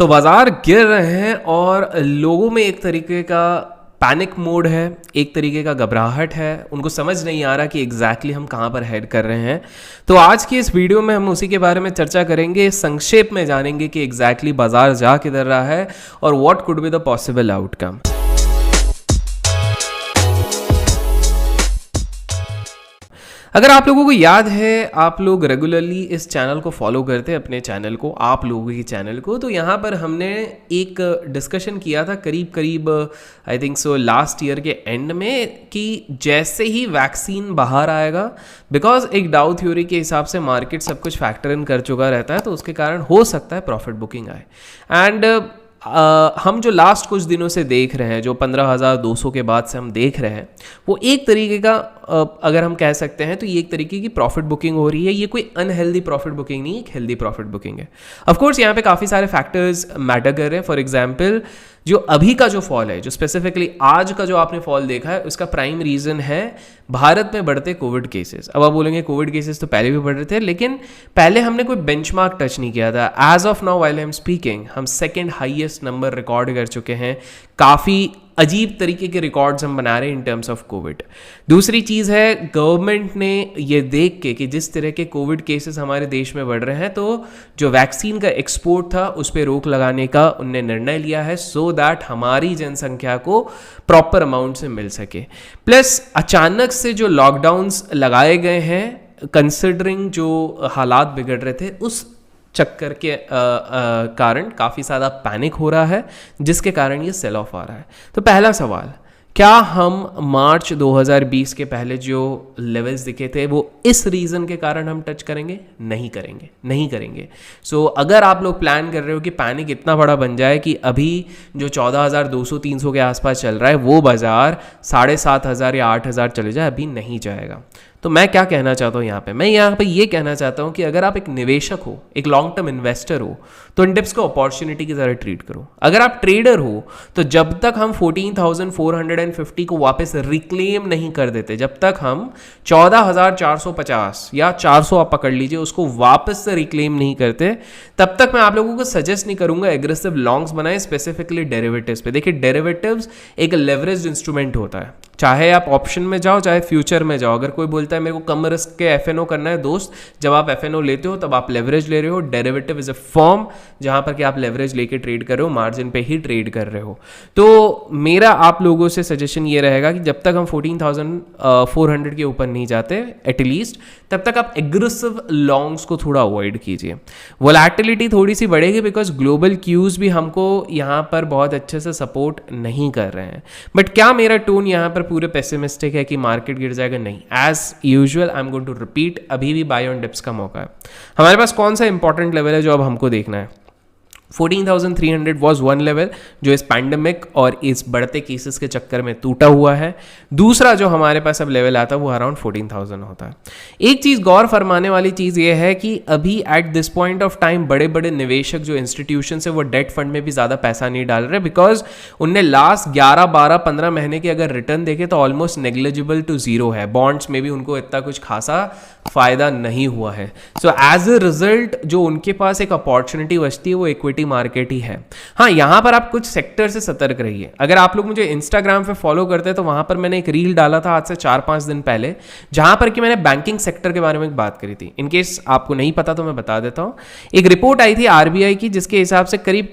बाजार गिर रहे हैं और लोगों में एक तरीके का पैनिक मोड है, एक तरीके का घबराहट है। उनको समझ नहीं आ रहा कि एग्जैक्टली हम कहाँ पर हेड कर रहे हैं। तो आज की इस वीडियो में हम उसी के बारे में चर्चा करेंगे, संक्षेप में जानेंगे कि एग्जैक्टली बाजार जा किधर रहा है और what could be the possible outcome. अगर आप लोगों को याद है, आप लोग रेगुलरली इस चैनल को फॉलो करते हैं, अपने चैनल को, आप लोगों की चैनल को, तो यहाँ पर हमने एक डिस्कशन किया था करीब I think so last year के एंड में कि जैसे ही वैक्सीन बाहर आएगा, बिकॉज एक डाउ थ्योरी के हिसाब से मार्केट सब कुछ फैक्टर इन कर चुका रहता है, तो उसके कारण हो सकता है प्रॉफिट बुकिंग आए। एंड हम जो लास्ट कुछ दिनों से देख रहे हैं, जो 15,200 के बाद से हम देख रहे हैं, वो एक तरीके का अगर हम कह सकते हैं तो ये एक तरीके की प्रॉफिट बुकिंग हो रही है। ये कोई अनहेल्दी प्रॉफिट बुकिंग नहीं, एक हेल्दी प्रॉफिट बुकिंग है। ऑफ कोर्स यहाँ पे काफ़ी सारे फैक्टर्स मैटर कर रहे हैं। फॉर एग्जांपल, जो अभी का जो फॉल है, जो स्पेसिफिकली आज का जो आपने फॉल देखा है, उसका प्राइम रीजन है भारत में बढ़ते कोविड केसेस। अब आप बोलेंगे कोविड केसेस तो पहले भी बढ़ रहे थे, लेकिन पहले हमने कोई बेंचमार्क टच नहीं किया था। As of now while I am speaking, हम सेकंड हाईएस्ट नंबर रिकॉर्ड कर चुके हैं। काफ़ी अजीब तरीके के रिकॉर्ड्स हम बना रहे हैं इन टर्म्स ऑफ कोविड। दूसरी चीज़ है, गवर्नमेंट ने ये देख के कि जिस तरह के कोविड केसेस हमारे देश में बढ़ रहे हैं, तो जो वैक्सीन का एक्सपोर्ट था उस पर रोक लगाने का उनने निर्णय लिया है, सो दैट हमारी जनसंख्या को प्रॉपर अमाउंट से मिल सके। प्लस अचानक से जो लॉकडाउन्स लगाए गए हैं, कंसिडरिंग जो हालात बिगड़ रहे थे, उस चक्कर के कारण काफ़ी ज़्यादा पैनिक हो रहा है, जिसके कारण ये सेल ऑफ आ रहा है। तो पहला सवाल, क्या हम मार्च 2020 के पहले जो लेवल्स दिखे थे वो इस रीज़न के कारण हम टच करेंगे? नहीं करेंगे, नहीं करेंगे। सो अगर आप लोग प्लान कर रहे हो कि पैनिक इतना बड़ा बन जाए कि अभी जो 14,200-300 के आसपास चल रहा है वो बाजार 7,500 या 8,000 चले जाए, अभी नहीं जाएगा। तो मैं क्या कहना चाहता हूँ यहाँ पे? मैं यहाँ पे ये कहना चाहता हूँ कि अगर आप एक निवेशक हो, एक लॉन्ग टर्म इन्वेस्टर हो, तो इन डिप्स को अपॉर्चुनिटी की तरह ट्रीट करो। अगर आप ट्रेडर हो, तो जब तक हम 14,450 को वापस रिक्लेम नहीं कर देते, जब तक हम 14,450 या 400 आप पकड़ लीजिए, उसको वापस से रिक्लेम नहीं करते, तब तक मैं आप लोगों को सजेस्ट नहीं करूंगा एग्रेसिव लॉन्ग्स बनाएं, स्पेसिफिकली डेरिवेटिव्स पे। देखिए, डेरिवेटिव्स एक लेवरेज्ड इंस्ट्रूमेंट होता है। चाहे आप ऑप्शन में जाओ, चाहे फ्यूचर में जाओ। अगर कोई बोलता है मेरे को कम रिस्क के एफएनओ करना है, दोस्त, जब आप एफएनओ लेते हो तब आप लेवरेज ले रहे हो। डेरिवेटिव इज अ फॉर्म जहां पर कि आप लेवरेज लेके ट्रेड कर रहे हो, मार्जिन पे ही ट्रेड कर रहे हो। तो मेरा आप लोगों से सजेशन ये रहेगा कि जब तक हम 14,400 के ऊपर नहीं जाते एटलीस्ट, तब तक आप एग्रेसिव लॉन्ग्स को थोड़ा अवॉइड कीजिए। वोलैटिलिटी थोड़ी सी बढ़ेगी बिकॉज ग्लोबल क्यूज भी हमको यहाँ पर बहुत अच्छे से सपोर्ट नहीं कर रहे हैं। बट क्या मेरा टोन यहाँ पर पूरे पेसिमिस्टिक है कि मार्केट गिर जाएगा? नहीं। As usual I am going to repeat, अभी भी बाय ऑन डिप्स का मौका है। हमारे पास कौन सा इंपॉर्टेंट लेवल है जो अब हमको देखना है? 14,300 वॉज वन लेवल जो इस पैंडमिक और इस बढ़ते केसेस के चक्कर में टूटा हुआ है। दूसरा जो हमारे पास अब लेवल आता है वो अराउंड 14,000 होता है। एक चीज़ गौर फरमाने वाली चीज़ ये है कि अभी at this point of time बड़े बड़े निवेशक जो इंस्टीट्यूशन है वो डेट फंड में भी ज़्यादा पैसा नहीं डाल रहे, बिकॉज उनने लास्ट 11, 12, 15 महीने के अगर रिटर्न देखे तो ऑलमोस्ट नेग्लिजिबल टू जीरो है। बॉन्ड्स में भी उनको इतना कुछ खासा फायदा नहीं हुआ है। सो एज अ रिजल्ट जो उनके पास एक अपॉर्चुनिटी बचती है वो इक्विटी मार्केट ही है। हाँ, यहाँ पर आप कुछ सेक्टर से सतर्क रहिए। अगर आप लोग मुझे इंस्टाग्राम पे फॉलो करते हैं तो वहाँ पर मैंने एक रील डाला था आज से 4-5 दिन पहले, जहाँ पर कि मैंने बैंकिंग सेक्टर के बारे में बात करी थी। इन केस आपको नहीं पता तो मैं बता देता हूँ। एक रिपोर्ट आई थी आरबीआई की, जिसके हिसाब से करीब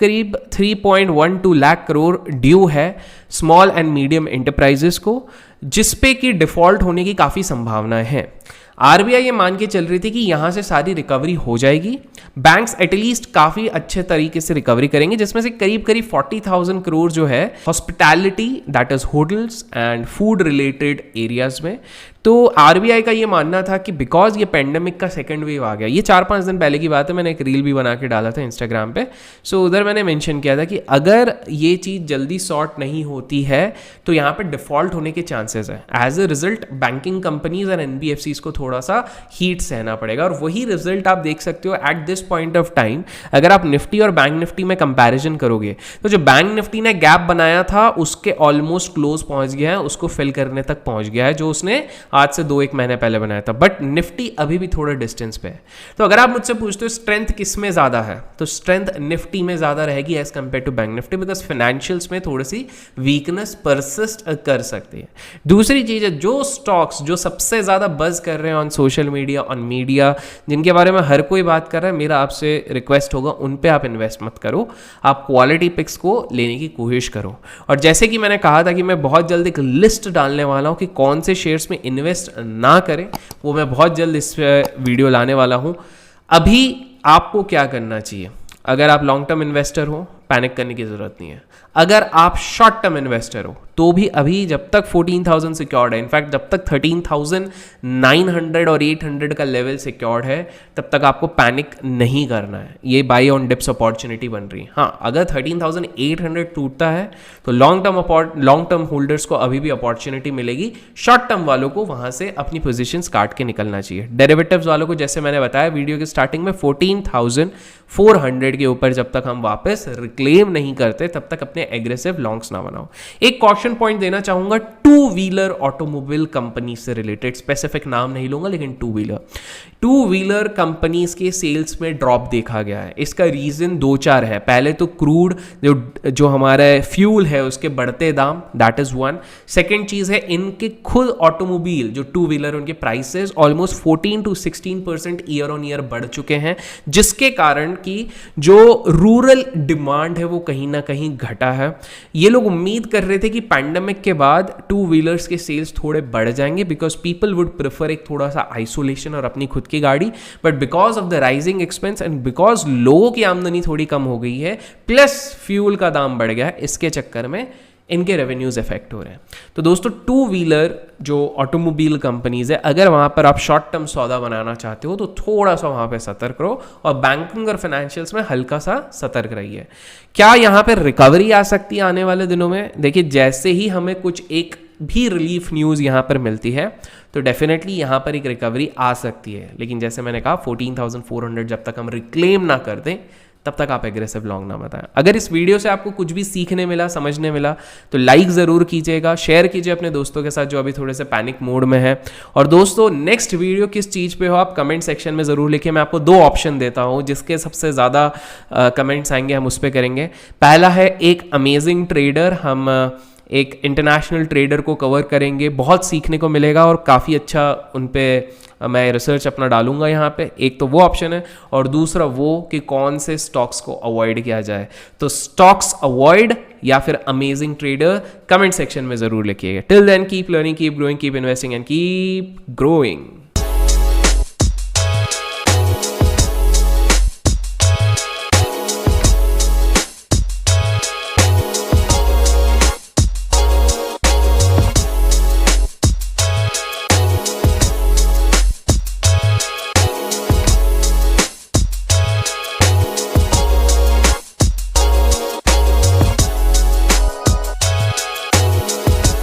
3.12 लाख करोड़ ड्यू है स्मॉल एंड मीडियम एंटरप्राइजेस को, जिसपे कि डिफॉल्ट होने की काफ़ी संभावनाएं हैं। आरबीआई ये मान के चल रही थी कि यहाँ से सारी रिकवरी हो जाएगी, बैंक्स एटलीस्ट काफ़ी अच्छे तरीके से रिकवरी करेंगे, जिसमें से करीब 40,000 करोड़ जो है hospitality, that is hotels and food related areas में। तो आरबीआई का ये मानना था कि बिकॉज ये पेंडेमिक का सेकंड वेव आ गया, ये 4-5 दिन पहले की बात है, मैंने एक रील भी बना के डाला था इंस्टाग्राम पे। सो उधर मैंने मेंशन किया था कि अगर ये चीज़ जल्दी सॉर्ट नहीं होती है तो यहाँ पे डिफॉल्ट होने के चांसेस है। As a result banking companies और एनबीएफसीज को थोड़ा सा हीट सहना पड़ेगा, और वही रिजल्ट आप देख सकते हो at this point of time. अगर आप निफ्टी और बैंक निफ्टी में कंपैरिजन करोगे तो जो बैंक निफ्टी ने गैप बनाया था उसके ऑलमोस्ट क्लोज पहुंच गया है, उसको फिल करने तक पहुंच गया है, जो उसने आज से 2-1 महीने पहले बनाया था, बट निफ्टी अभी भी थोड़ा डिस्टेंस पे है। तो अगर आप मुझसे पूछते हो स्ट्रेंथ किस में ज़्यादा है, तो स्ट्रेंथ निफ्टी में ज़्यादा रहेगी as compared to bank Nifty, because financials में थोड़ी सी वीकनेस परसिस्ट कर सकती है। दूसरी चीज़ है, जो स्टॉक्स जो सबसे ज़्यादा बज़ कर रहे हैं on social media, on media, जिनके बारे में हर कोई बात कर रहा है, मेरा आपसे रिक्वेस्ट होगा उन पे आप इन्वेस्ट मत करो, आप क्वालिटी पिक्स को लेने की कोशिश करो। और जैसे कि मैंने कहा था कि मैं बहुत जल्द एक लिस्ट डालने वाला हूं कि कौन से शेयर्स में इन्वेस्ट ना करें, वो मैं बहुत जल्द इस वीडियो लाने वाला हूं। अभी आपको क्या करना चाहिए, अगर आप लॉन्ग टर्म इन्वेस्टर हो पैनिक करने की जरूरत नहीं है। अगर आप शॉर्ट टर्म इन्वेस्टर हो तो भी अभी जब तक 14,000 सिक्योर्ड है, इनफैक्ट जब तक 13,900 और 800 का लेवल सिक्योर्ड है, तब तक आपको पैनिक नहीं करना है। ये बाई ऑन डिप्स अपॉर्चुनिटी बन रही है। हाँ, अगर 13,800 टूटता है तो लॉन्ग टर्म होल्डर्स को अभी भी अपॉर्चुनिटी मिलेगी, शॉर्ट टर्म वालों को वहां से अपनी पोजीशंस काट के निकलना चाहिए। डेरिवेटिव्स वालों को जैसे मैंने बताया वीडियो के स्टार्टिंग में, 14,400 के ऊपर जब तक हम वापस रिक्लेम नहीं करते तब तक अपने एग्रेसिव लॉन्ग्स ना बनाओ। एक कॉशन पॉइंट देना चाहूंगा टू व्हीलर ऑटोमोबाइल कंपनी से रिलेटेड, स्पेसिफिक नाम नहीं लूंगा, लेकिन टू व्हीलर कंपनीज के सेल्स में ड्रॉप देखा गया है। इसका रीजन 2-4 है। पहले तो क्रूड जो हमारा फ्यूल है उसके बढ़ते दाम, दैट इज वन। सेकेंड चीज है इनके खुद ऑटोमोबाइल जो टू व्हीलर, उनके prices almost 14 to 16% year on year बढ़ चुके हैं, जिसके कारण कि जो रूरल डिमांड है वो कहीं ना कहीं घटा है। ये लोग उम्मीद कर रहे थे कि पैंडेमिक के बाद टू व्हीलर्स के सेल्स थोड़े बढ़ जाएंगे, बिकॉज पीपल वुड प्रेफर एक थोड़ा सा आइसोलेशन और अपनी खुद की गाड़ी, but because of the rising expense and because लोगों की आमदनी थोड़ी कम हो गई है, प्लस फ्यूल का दाम बढ़ गया है, इसके चक्कर में इनके रेवेन्यूज इफेक्ट हो रहे हैं। तो दोस्तों, टू व्हीलर जो ऑटोमोबाइल कंपनीज है, अगर वहां पर आप शॉर्ट टर्म सौदा बनाना चाहते हो तो थोड़ा सा वहां पे सतर्क रहो, और बैंकिंग और फाइनेंशियल्स में हल्का सा सतर्क रहिए। क्या यहां पर रिकवरी आ सकती है आने वाले दिनों में? देखिए, जैसे ही हमें कुछ एक भी रिलीफ न्यूज़ यहाँ पर मिलती है तो डेफिनेटली यहाँ पर एक रिकवरी आ सकती है, लेकिन जैसे मैंने कहा 14,400 जब तक हम रिक्लेम ना कर दें तब तक आप एग्रेसिव लॉन्ग ना बताएं। अगर इस वीडियो से आपको कुछ भी सीखने मिला, समझने मिला, तो लाइक ज़रूर कीजिएगा, शेयर कीजिए अपने दोस्तों के साथ जो अभी थोड़े से पैनिक मोड में है। और दोस्तों, नेक्स्ट वीडियो किस चीज़ पे हो आप कमेंट सेक्शन में ज़रूर लिखिए। मैं आपको 2 ऑप्शन देता हूँ, जिसके सबसे ज़्यादा कमेंट्स आएंगे हम उस पर करेंगे। पहला है एक अमेजिंग ट्रेडर, हम एक इंटरनेशनल ट्रेडर को कवर करेंगे, बहुत सीखने को मिलेगा और काफ़ी अच्छा उन पे मैं रिसर्च अपना डालूंगा यहाँ पे। एक तो वो ऑप्शन है, और दूसरा वो कि कौन से स्टॉक्स को अवॉइड किया जाए। तो स्टॉक्स अवॉइड या फिर अमेजिंग ट्रेडर, कमेंट सेक्शन में ज़रूर लिखिएगा। Till then keep learning, keep growing, keep investing and keep growing.